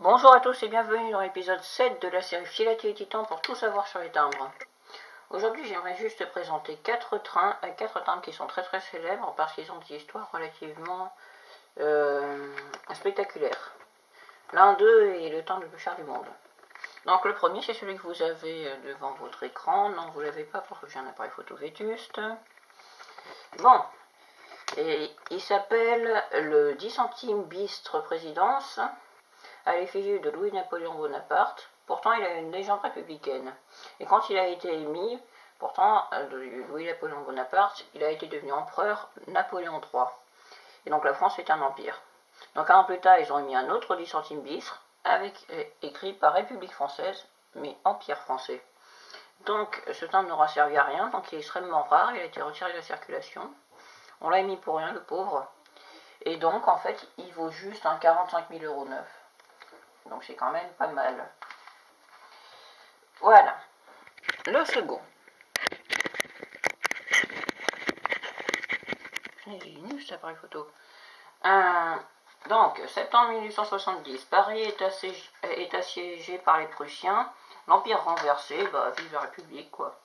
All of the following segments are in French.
Bonjour à tous et bienvenue dans l'épisode 7 de la série Philatélie Titan pour tout savoir sur les timbres. Aujourd'hui, j'aimerais juste présenter 4 timbres qui sont très célèbres parce qu'ils ont des histoires relativement spectaculaires. L'un d'eux est le timbre le plus cher du monde. Donc le premier, c'est celui que vous avez devant votre écran. Non, vous ne l'avez pas parce que j'ai un appareil photo vétuste. Bon, et il s'appelle le 10 centimes bistre présidence, à l'effigie de Louis-Napoléon Bonaparte. Pourtant, il a une légende républicaine. Et quand il a été émis, pourtant, Louis-Napoléon Bonaparte, il a été devenu empereur Napoléon III. Et donc la France est un empire. Donc un an plus tard, ils ont émis un autre 10 centimes bistre, écrit par République française, mais Empire français. Donc ce timbre n'aura servi à rien, donc il est extrêmement rare, il a été retiré de la circulation. On l'a émis pour rien, le pauvre. Et donc, en fait, il vaut juste un 45 000 € neuf. Donc c'est quand même pas mal. Voilà. Le second. J'ai nul cet appareil photo. Donc, septembre 1870, Paris est assiégé par les Prussiens. L'Empire renversé, vive la République, quoi.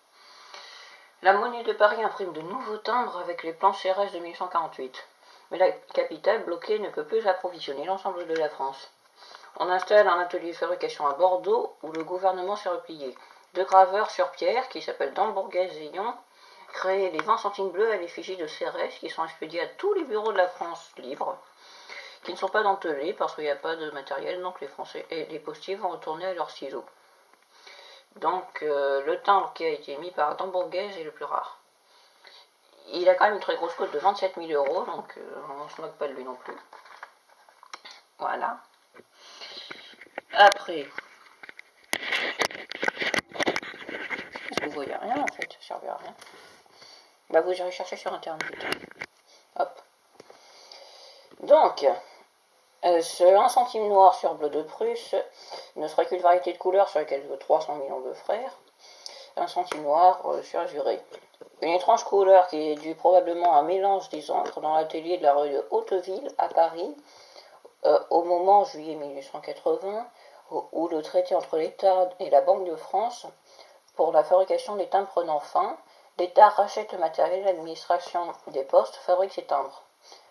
La monnaie de Paris imprime de nouveaux timbres avec les plans CRS de 1848. Mais la capitale, bloquée, ne peut plus approvisionner l'ensemble de la France. On installe un atelier de fabrication à Bordeaux où le gouvernement s'est replié. Deux graveurs sur pierre, qui s'appellent Dambourguez-Zillon, créent les 20 centimes bleus à l'effigie de CRS qui sont expédiés à tous les bureaux de la France libre, qui ne sont pas dentelés parce qu'il n'y a pas de matériel, donc les Français et les postiers vont retourner à leurs ciseaux. Donc le timbre qui a été émis par Dambourguez est le plus rare. Il a quand même une très grosse cote de 27 000 €, donc on ne se moque pas de lui non plus. Voilà. Après, parce que vous voyez rien en fait, ça ne servait à rien. Vous irez chercher sur internet. Hop. Donc, ce 1 centime noir sur bleu de Prusse ne serait qu'une variété de couleurs sur lesquelles 300 millions de frères. 1 centime noir sur azuré. Une étrange couleur qui est due probablement à un mélange des encres dans l'atelier de la rue de Hauteville à Paris au moment juillet 1880 où le traité entre l'État et la Banque de France pour la fabrication des timbres prenant fin, l'État rachète le matériel, l'administration des postes fabrique ses timbres.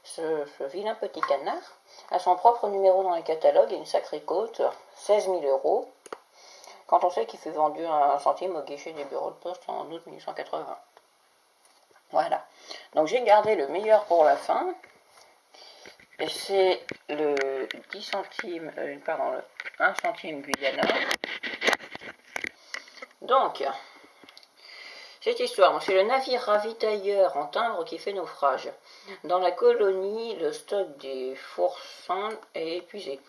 Ce vilain petit canard a son propre numéro dans les catalogues et une sacrée cote, 16 000 €, quand on sait qu'il fut vendu à 1 centime au guichet des bureaux de poste en août 1880. Voilà. Donc j'ai gardé le meilleur pour la fin. Et c'est le 10 centimes, le 1 centime Guyana. Donc, cette histoire, c'est le navire ravitailleur en timbre qui fait naufrage. Dans la colonie, le stock des Foursins est épuisé.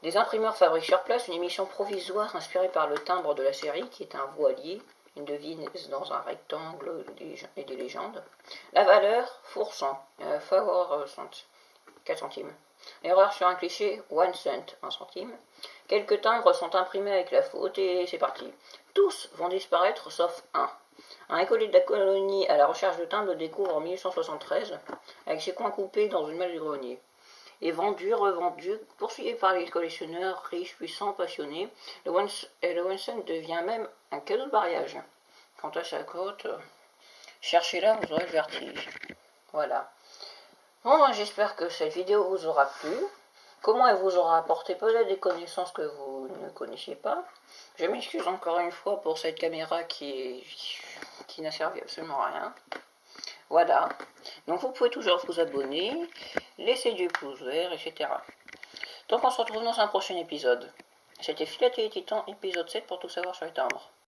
Des imprimeurs fabriquent sur place une émission provisoire inspirée par le timbre de la série, qui est un voilier, une devise dans un rectangle et des légendes. La valeur, Foursins, faveur 4 centimes. Erreur sur un cliché, 1 cent, 1 centime. Quelques timbres sont imprimés avec la faute et c'est parti. Tous vont disparaître sauf un. Un écolier de la colonie à la recherche de timbres le découvre en 1873 avec ses coins coupés dans une malle du grenier. Et vendu, revendu, poursuivi par les collectionneurs riches, puissants, passionnés, le 1 cent devient même un cadeau de mariage. Quant à sa cote, cherchez-la, vous aurez le vertige. Voilà. Bon, j'espère que cette vidéo vous aura plu. Comment elle vous aura apporté peut-être des connaissances que vous ne connaissiez pas. Je m'excuse encore une fois pour cette caméra qui n'a servi absolument à rien. Voilà. Donc vous pouvez toujours vous abonner, laisser du pouce vert, etc. Donc on se retrouve dans un prochain épisode. C'était Philatélie Titan, épisode 7 pour tout savoir sur les timbres.